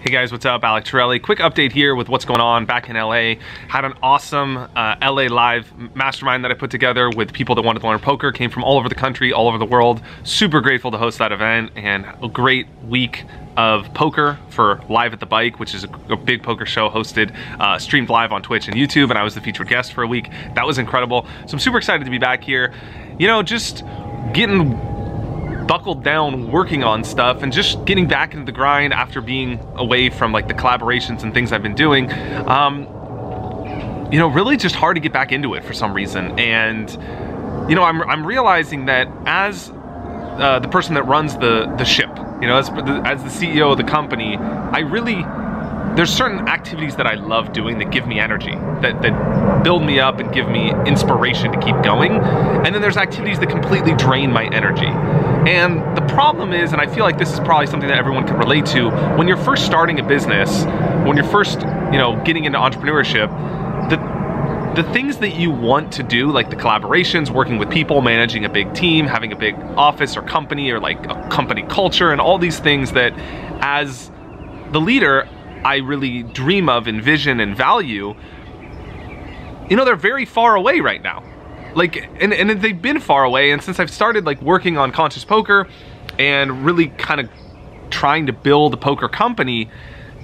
Hey guys, what's up? Alec, Torelli. Quick update here with what's going on back in LA. Had an awesome LA live mastermind that I put together with people that wanted to learn poker. Came from all over the country, all over the world. Super grateful to host that event, and a great week of poker for Live at the Bike, which is a big poker show hosted, streamed live on Twitch and YouTube, and I was the featured guest for a week. That was incredible. So I'm super excited to be back here. You know, just getting buckled down working on stuff and just getting back into the grind after being away from like the collaborations and things I've been doing. You know, really just hard to get back into it for some reason. And you know, I'm realizing that as the person that runs the ship, you know, as the CEO of the company, there's certain activities that I love doing that give me energy, that build me up and give me inspiration to keep going. And then there's activities that completely drain my energy. And the problem is, and I feel like this is probably something that everyone can relate to, when you're first starting a business, when you're first, you know, getting into entrepreneurship, the things that you want to do, like the collaborations, working with people, managing a big team, having a big office or company, or like a company culture, and all these things that as the leader, I really dream of, envision, and value, you know, they're very far away right now. Like, and they've been far away, and since I've started like working on conscious poker and really kind of trying to build a poker company,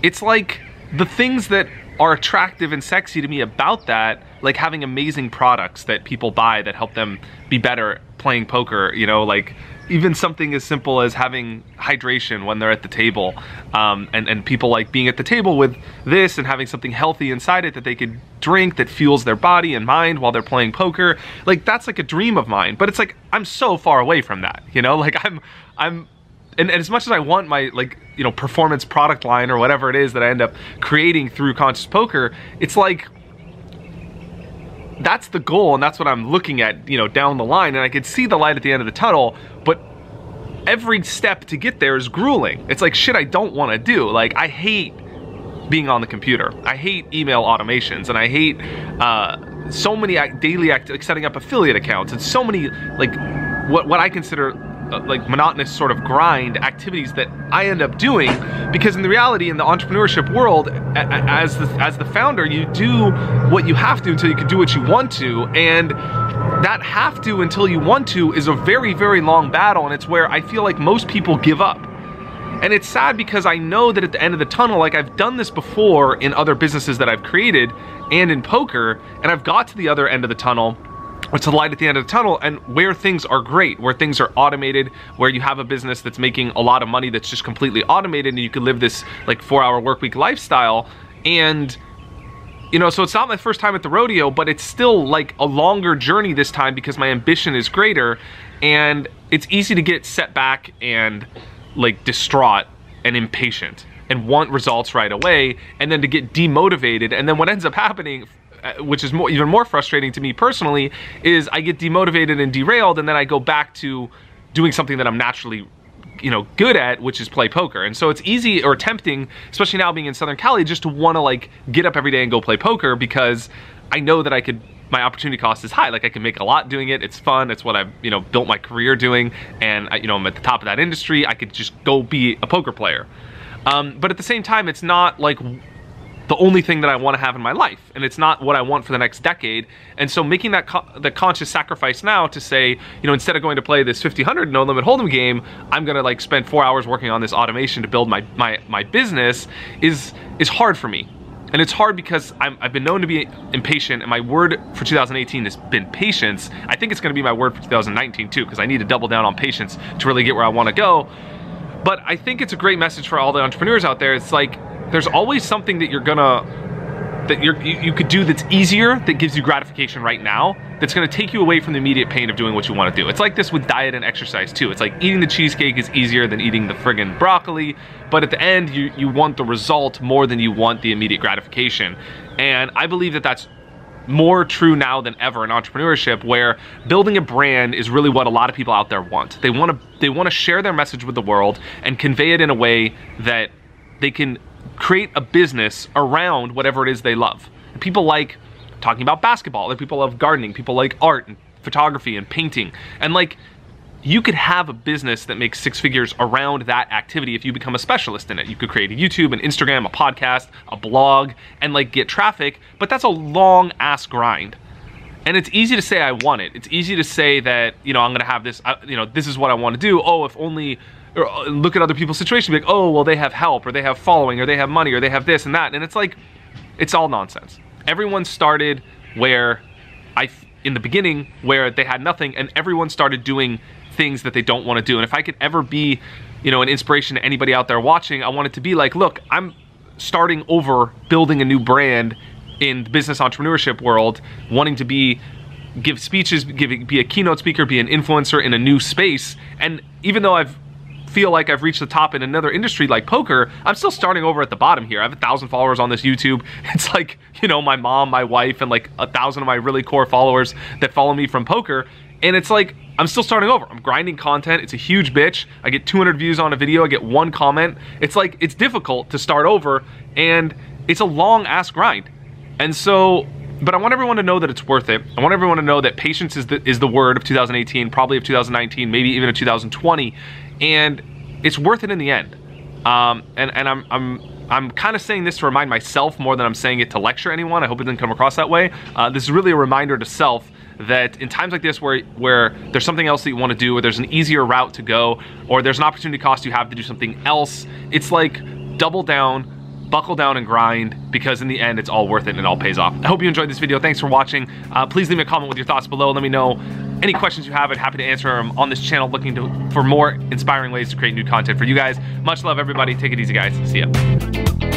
it's like the things that are attractive and sexy to me about that, like having amazing products that people buy that help them be better playing poker, you know, like even something as simple as having hydration when they're at the table, and people like being at the table with this and having something healthy inside it that they could drink that fuels their body and mind while they're playing poker. Like, that's like a dream of mine, but it's like I'm so far away from that, you know, like and as much as I want my, like, you know, performance product line or whatever it is that I end up creating through conscious poker, it's like that's the goal and that's what I'm looking at, you know, down the line, and I could see the light at the end of the tunnel, but every step to get there is grueling. It's like shit I don't want to do. Like, I hate being on the computer. I hate email automations, and I hate so many daily like setting up affiliate accounts, and so many like what I consider like monotonous sort of grind activities that I end up doing, because in the reality, in the entrepreneurship world, as the founder, you do what you have to until you can do what you want to, and that have to until you want to is a very, very long battle, and it's where I feel like most people give up. And it's sad because I know that at the end of the tunnel, like I've done this before in other businesses that I've created and in poker, and I've got to the other end of the tunnel, or to the light at the end of the tunnel, and where things are great, where things are automated, where you have a business that's making a lot of money that's just completely automated, and you can live this like 4-hour workweek lifestyle. And you know, so it's not my first time at the rodeo, but it's still like a longer journey this time because my ambition is greater, and it's easy to get set back and like distraught and impatient and want results right away, and then to get demotivated. And then what ends up happening, which is even more frustrating to me personally, is I get demotivated and derailed, and then I go back to doing something that I'm naturally, you know, good at, which is play poker. And so it's easy or tempting, especially now being in Southern Cali, just to want to like get up every day and go play poker, because I know that my opportunity cost is high. Like, I can make a lot doing it. It's fun. It's what I've, you know, built my career doing, and you know, I'm at the top of that industry. I could just go be a poker player. But at the same time, it's not like the only thing that I want to have in my life, and it's not what I want for the next decade. And so making that the conscious sacrifice now to say, you know, instead of going to play this 50-100 no limit hold'em game, I'm gonna like spend 4 hours working on this automation to build my business is hard for me. And it's hard because I've been known to be impatient, and my word for 2018 has been patience. I think it's gonna be my word for 2019 too, because I need to double down on patience to really get where I want to go. But I think it's a great message for all the entrepreneurs out there. It's like, there's always something that you could do that's easier, that gives you gratification right now, that's gonna take you away from the immediate pain of doing what you wanna do. It's like this with diet and exercise too. It's like eating the cheesecake is easier than eating the friggin' broccoli, but at the end, you want the result more than you want the immediate gratification. And I believe that that's more true now than ever in entrepreneurship, where building a brand is really what a lot of people out there want. They wanna share their message with the world and convey it in a way that they can create a business around whatever it is they love. And people like talking about basketball, other people love gardening, people like art and photography and painting. And like, you could have a business that makes 6 figures around that activity if you become a specialist in it. You could create a YouTube, an Instagram, a podcast, a blog, and like get traffic, but that's a long ass grind. And it's easy to say I want it. It's easy to say that, you know, I'm gonna have this, you know, this is what I want to do. Oh, if only, or look at other people's situation, be like, oh, well, they have help, or they have following, or they have money, or they have this and that. And it's like, it's all nonsense. Everyone started where in the beginning, where they had nothing, and everyone started doing things that they don't want to do. And if I could ever be, you know, an inspiration to anybody out there watching, I want it to be like, look, I'm starting over, building a new brand in the business entrepreneurship world, wanting to give speeches, be a keynote speaker, be an influencer in a new space. And even though feel like I've reached the top in another industry like poker, I'm still starting over at the bottom here. I have 1,000 followers on this YouTube. It's like, you know, my mom, my wife, and like 1,000 of my really core followers that follow me from poker. And it's like, I'm still starting over. I'm grinding content. It's a huge bitch. I get 200 views on a video. I get 1 comment. It's like, it's difficult to start over, and it's a long ass grind. And so, but I want everyone to know that it's worth it. I want everyone to know that patience is the word of 2018, probably of 2019, maybe even of 2020. And it's worth it in the end. And I'm kind of saying this to remind myself more than I'm saying it to lecture anyone. I hope it didn't come across that way. This is really a reminder to self that in times like this where there's something else that you want to do, or there's an easier route to go, or there's an opportunity cost you have to do something else, it's like double down, buckle down and grind, because in the end it's all worth it and it all pays off. I hope you enjoyed this video. Thanks for watching. Please leave me a comment with your thoughts below. Let me know any questions you have. I'm happy to answer them on this channel, looking for more inspiring ways to create new content for you guys. Much love, everybody. Take it easy, guys. See ya.